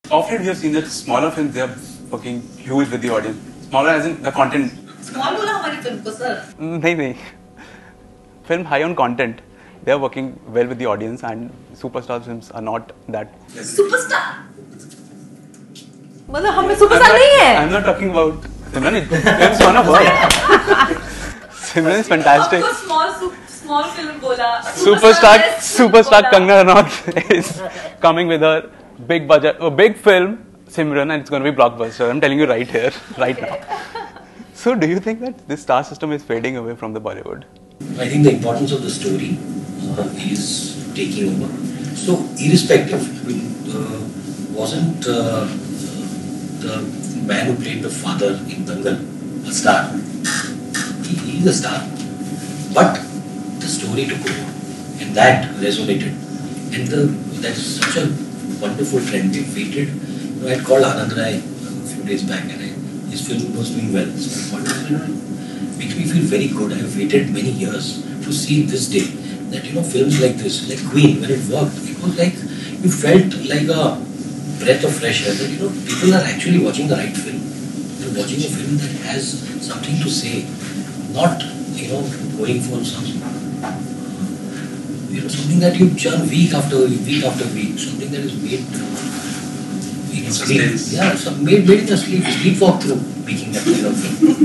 Often we have seen that smaller films, they are working huge with the audience. Smaller as in the content. Small बोला हमारी film को sir. नहीं. Film high on content. They are working well with the audience, and superstar films are not that. Superstar. मतलब हमें superstar नहीं है. I'm not talking about Simran. It's gonna work. Simran is fantastic. Small film बोला. Superstar Kangana Ranaut is coming with her big budget, a big film, Simran, and it's going to be blockbuster. I'm telling you right here, right now. So, do you think that this star system is fading away from the Bollywood? I think the importance of the story is taking over. So, irrespective, wasn't the man who played the father in Dangal a star? He is a star, but the story took over, and that resonated. And that is such a wonderful trend. We waited. I had called Anand Rai a few days back, and his film was doing well. So I thought, makes me feel very good. I have waited many years to see this day. That films like this, like Queen, when it worked, it was like you felt like a breath of fresh air. That people are actually watching the right film. They're watching a film that has something to say, not going for something that you churn week after week, something that is made in a sleep. Yeah, made in a sleep walk through, making that kind of film.